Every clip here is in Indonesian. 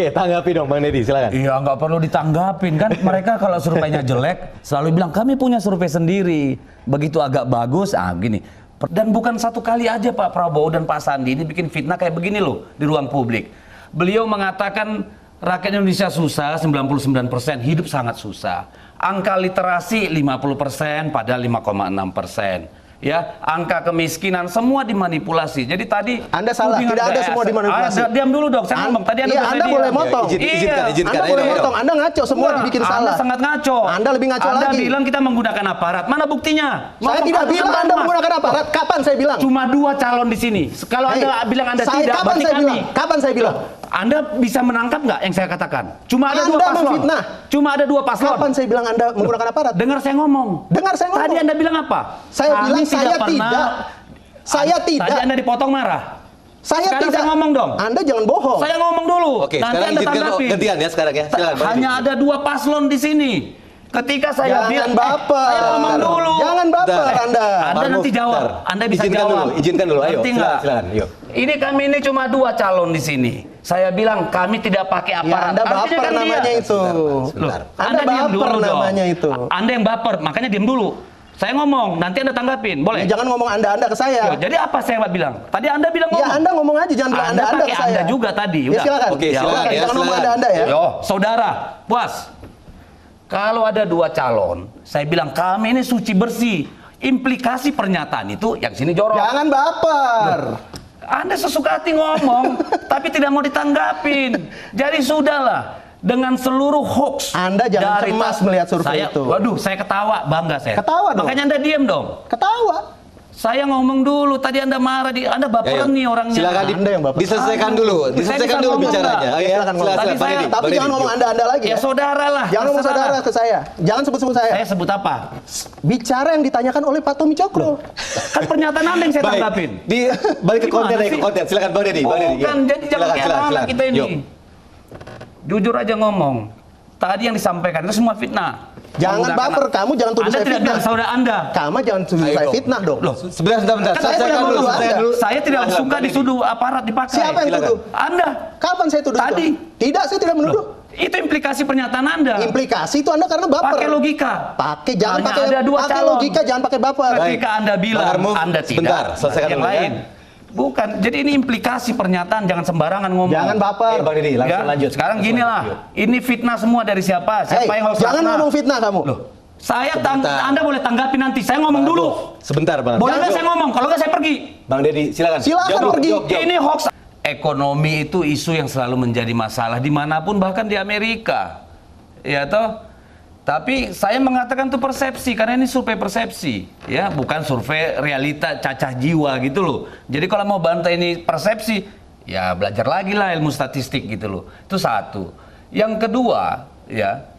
Oke, tanggapi dong Bang Deddy, silakan. Iya, nggak perlu ditanggapin kan. Mereka kalau surveinya jelek selalu bilang kami punya survei sendiri. Begitu agak bagus, gini. Dan bukan satu kali aja Pak Prabowo dan Pak Sandi ini bikin fitnah kayak begini loh di ruang publik. Beliau mengatakan rakyat Indonesia susah, 99%, hidup sangat susah. Angka literasi 50%, padahal 5,6%. Ya, angka kemiskinan semua dimanipulasi. Jadi tadi Anda salah, tidak ada semua dimanipulasi. Diam dulu dong, saya ngomong tadi Anda, Anda boleh motong. Izinkan. Anda boleh motong. Anda ngaco, semua dibikin salah. Anda sangat ngaco. Anda lebih ngaco lagi. Anda bilang kita menggunakan aparat. Mana buktinya? Saya tidak bilang Anda menggunakan aparat. Kapan saya bilang? Cuma 2 calon di sini. Kalau Anda bilang Anda tidak, berarti kami. Kapan saya bilang? Anda bisa menangkap nggak yang saya katakan? Cuma ada 2 paslon. Memfitnah. Cuma ada 2 paslon. Kapan saya bilang Anda menggunakan aparat? Dengar saya ngomong. Dengar saya ngomong. Tadi Anda bilang apa? Saya bilang saya tidak. Saya tidak. Tadi Anda dipotong marah. Saya sekarang tidak. saya ngomong dong. Anda jangan bohong. Saya ngomong dulu. Oke, nanti sekarang Anda tanggapin. gantian ya sekarang ya. Silakan, Bang Hanya Deddy. ada 2 paslon di sini. Ketika saya Jangan baper. saya ngomong dulu. Jangan baper Anda. Anda nanti jawab. Anda bisa jawab. Izinkan dulu, ayo. Ngerti nggak? Silakan, yuk. Ini kami ini cuma 2 calon di sini. Saya bilang kami tidak pakai Ya, aparat. Anda Artinya baper kan namanya dia. itu. Sebentar. Anda diam baper dong. namanya itu. Anda yang baper, makanya diam dulu. Saya ngomong, nanti Anda tanggapin, boleh? Ya, jangan ngomong Anda ke saya. Yo, jadi apa saya bilang? Tadi Anda bilang Ya ngomong. Anda ngomong aja, jangan bilang Anda ke pakai saya. Anda juga tadi. Ya Udah. silakan. Oke, silakan ya, Jangan ngomong silakan. Anda ya. Yo, saudara, puas. Kalau ada 2 calon, saya bilang kami ini suci bersih. Implikasi pernyataan itu yang sini jorok. Jangan baper. Anda sesuka hati ngomong, tapi tidak mau ditanggapin. Jadi sudahlah. Dengan seluruh hoax. Anda jangan cemas melihat survei itu. Waduh, saya ketawa, bangga saya. Ketawa dong. Makanya Anda diam dong. Ketawa. Saya ngomong dulu, tadi Anda marah, Anda baperan nih orangnya. Silakan Anda yang baper. diselesaikan dulu, diselesaikan dulu bicaranya. Ayo ya, Silakan ngomong. silakan. Tadi Tapi jangan ngomong Anda lagi Ya saudara lah. Jangan ngomong terserah. saudara ke saya. Jangan sebut-sebut saya. Saya sebut apa? Bicara yang ditanyakan oleh Pak Tommy Cokro. Kan pernyataan Anda yang saya tanggapin. Balik ke Gimana konten, sih? ke konten. Silakan Bang Deddy. Bang Deddy. Bukan, jadi jangan kayak anak kita ini. Yuk. Jujur aja ngomong. Tadi yang disampaikan itu semua fitnah. Jangan baper, kamu jangan tuduh Anda saya tidak fitnah. bilang saudara Anda. Kamu jangan tuduh Ayo saya dong. fitnah dong. Loh, sebentar. Kan saya Selesaikan tidak dulu, menuduh selesaikan Anda. dulu. Saya tidak Silakan, suka Bang Deddy. disuduh aparat dipakai. Siapa yang Silakan. tuduh? Anda. Kapan saya tuduh Tadi. itu? Tidak, saya tidak menuduh. Itu implikasi pernyataan Anda. Implikasi itu Anda karena baper. Pakai logika. Pakai, jangan Hanya pakai ada 2 pakai calon. logika, jangan pakai baper. Baik. Ketika Anda bilang Bang Armuf, Anda tidak, sebentar, selesaikan yang dulu ya. lain. Bukan, jadi ini implikasi pernyataan, jangan sembarangan ngomong. Jangan baper. Bang Deddy, langsung lanjut. Sekarang gini lah, ini fitnah semua dari siapa? Siapa yang hoax Jangan fitnah? ngomong fitnah kamu. Loh, saya Sebentar. Anda boleh tanggapi nanti. Saya ngomong dulu. Sebentar, Bang. Boleh nggak saya ngomong? Kalau nggak saya pergi. Bang Deddy, silakan. Silakan Jawab, pergi. jawab. Ini hoax. Ekonomi itu isu yang selalu menjadi masalah dimanapun, bahkan di Amerika. Ya toh? Tapi saya mengatakan itu persepsi, karena ini survei persepsi. Ya, bukan survei realita cacah jiwa gitu loh. Jadi kalau mau bantai ini persepsi, ya belajar lagi lah ilmu statistik gitu loh. Itu satu. Yang kedua, ya,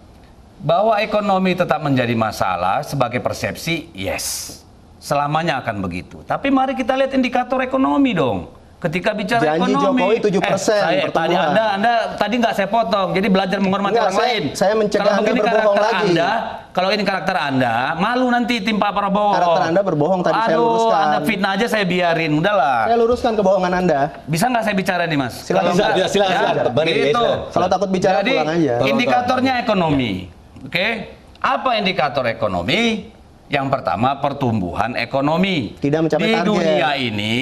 bahwa ekonomi tetap menjadi masalah sebagai persepsi, yes. Selamanya akan begitu. Tapi mari kita lihat indikator ekonomi dong. Ketika bicara Janji ekonomi, Jokowi 7% tadi pertumbuhan. Anda tadi nggak saya potong. Jadi belajar menghormati Enggak, orang lain. saya mencegah Kalau Anda begini berbohong karakter lagi. Anda, kalau ini karakter Anda, malu nanti tim Pak Prabowo. Karakter Anda berbohong tadi, saya luruskan. Anda fitnah aja saya biarin, udahlah. Saya luruskan kebohongan Anda. Bisa nggak saya bicara nih, Mas? Silakan. Kalau Bisa, nggak, silakan. Bang Deddy, gitu. silakan. Kalau takut bicara Jadi pulang aja. indikatornya ekonomi, oke? Apa indikator ekonomi? Yang pertama pertumbuhan ekonomi. Tidak mencapai di target. dunia ini,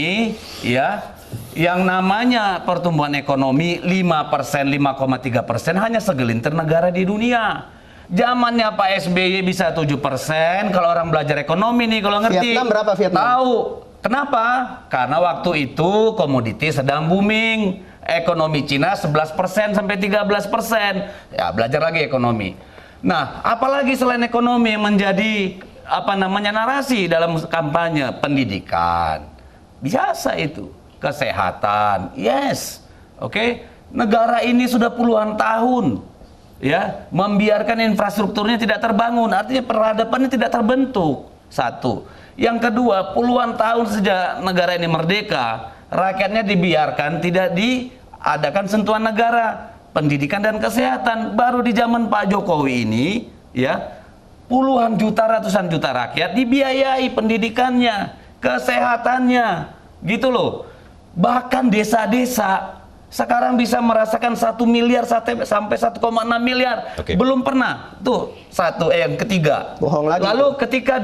ya, yang namanya pertumbuhan ekonomi 5%, 5,3% hanya segelintir negara di dunia. Zamannya Pak SBY bisa 7%. Kalau orang belajar ekonomi nih, kalau ngerti. Vietnam berapa Vietnam? Tahu. Kenapa? Karena waktu itu komoditi sedang booming. Ekonomi Cina 11% sampai 13%. Ya, belajar lagi ekonomi. Nah, apalagi selain ekonomi yang menjadi narasi dalam kampanye? Pendidikan. Biasa itu. Kesehatan. Yes. Oke. Negara ini sudah puluhan tahun ya membiarkan infrastrukturnya tidak terbangun, artinya peradabannya tidak terbentuk. Satu. Yang kedua, puluhan tahun sejak negara ini merdeka, rakyatnya dibiarkan tidak diadakan sentuhan negara, pendidikan dan kesehatan. Baru di zaman Pak Jokowi ini, ya, puluhan juta, ratusan juta rakyat dibiayai pendidikannya, kesehatannya, gitu loh. Bahkan desa-desa sekarang bisa merasakan 1 miliar sampai 1,6 miliar. Oke. Belum pernah. Tuh, yang ketiga. Bohong lagi. Lalu ketika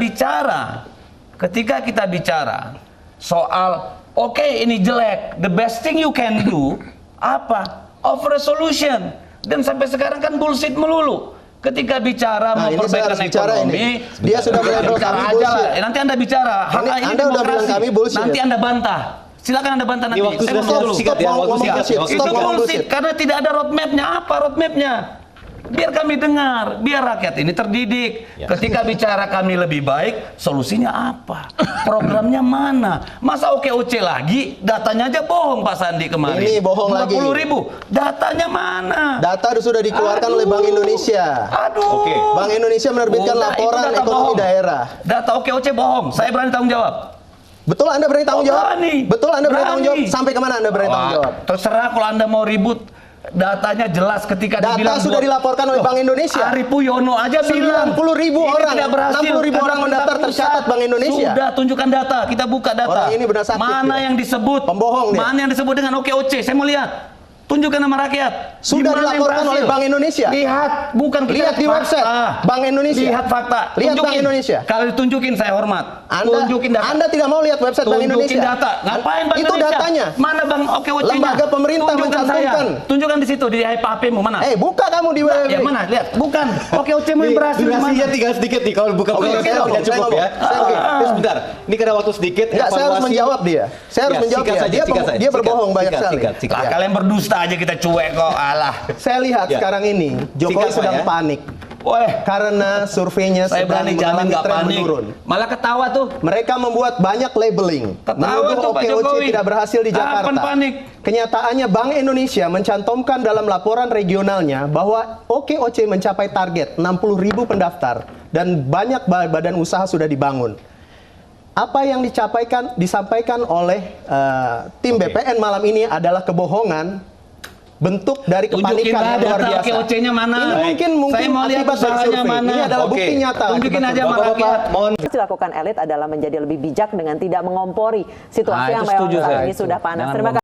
kita bicara soal oke, ini jelek, the best thing you can do apa? Offer a solution. Dan sampai sekarang kan bullshit melulu. Ketika bicara Nah, ini saya memperbaikan harus bicara ekonomi, ini. Dia sudah melabel bicara kami aja bullshit. lah. Nanti Anda bicara. Hak Ini ini Anda udah demokrasi. bilang kami bullshit. Nanti Anda bantah. Silakan Anda bantah nanti. Ini waktu Saya sudah mau dulu. singkat ya, waktu singkat. Stop Itu ngomong bullshit bullshit. karena tidak ada roadmapnya. Apa roadmapnya? Biar kami dengar, biar rakyat ini terdidik. Ya. Ketika bicara kami lebih baik, solusinya apa? Programnya mana? Masa OKOC lagi? Datanya aja bohong Pak Sandi kemarin. Ini bohong lagi. 20.000. Datanya mana? Data sudah dikeluarkan oleh Bank Indonesia. Aduh. Oke. Bank Indonesia menerbitkan Udah, itu laporan data ekonomi bohong. daerah. Data OKOC bohong. Saya berani tanggung jawab. Betul Anda berani tanggung jawab? Berani. Betul Anda berani tanggung jawab? Berani. Sampai kemana Anda berani tanggung jawab? Terserah kalau Anda mau ribut. Datanya jelas ketika Data dibilang sudah dilaporkan oleh Bank Indonesia. Ari Puyono aja bilang 90.000 ini orang, tidak berhasil 60.000 karena orang mendaftar pemerintah tercatat pusat. Bank Indonesia. Sudah tunjukkan data, kita buka data. Orang ini benar sakit Mana dia. yang disebut Pembohong dia. Mana yang disebut dengan OKOC? Saya mau lihat. Tunjukkan nama rakyat. Sudah Di mana yang dilaporkan berhasil? oleh Bank Indonesia. Lihat, bukan kita Lihat di fakta. website Bank Indonesia. Lihat fakta. Lihat Bank Tunjukin. Indonesia. Kalau ditunjukin saya hormat. Tunjukin data. Anda tidak mau lihat website Bank Tunjukin Indonesia. data. Ngapain Bank Itu Indonesia? datanya. Mana Bang OKOC-nya? Lembaga pemerintah Tunjukkan mencantumkan. saya. Tunjukkan di situ di HP-mu mana? Buka kamu di web. Ya mana? Lihat. Bukan. OKOC-mu yang berhasil di mana? Durasinya tinggal sedikit nih, kalau buka Oke, buka saya ngomong, tidak saya cukup ya. ngomong. Oke, terus bentar. Ini karena waktu sedikit. Enggak, saya harus evaluasi. menjawab dia. Saya harus Ya, menjawab singkat dia. saja, singkat saja. Dia berbohong banyak Singkat, sekali. singkat. Lah kalian berdusta aja kita cuek kok. Alah. Saya lihat Ya. sekarang ini Jokowi Singkat, Pak, sedang ya. panik Woi, karena surveinya saya sedang berani jamin mengalami nggak tren panik. menurun. Malah ketawa tuh. Mereka membuat banyak labeling, Ketawa menuduh tuh Pak OKOC Jokowi. tidak berhasil di Kapan Jakarta. panik? Kenyataannya Bank Indonesia mencantumkan dalam laporan regionalnya bahwa OKOC mencapai target 60.000 pendaftar dan banyak badan usaha sudah dibangun. Apa yang disampaikan oleh tim Oke. BPN malam ini adalah kebohongan. Bentuk dari Tunjukin kepanikan yang luar data biasa. OKOC-nya mana? Ini mungkin Saya mau lihat akibat dari usahanya survei. mana. Ini adalah Oke. bukti nyata. Tunjukin akibat aja sama survei. rakyat. Mohon Yang dilakukan elit adalah menjadi lebih bijak dengan tidak mengompori situasi Nah, yang itu memang setuju saat saya. ini sudah panas. Jangan Terima kasih.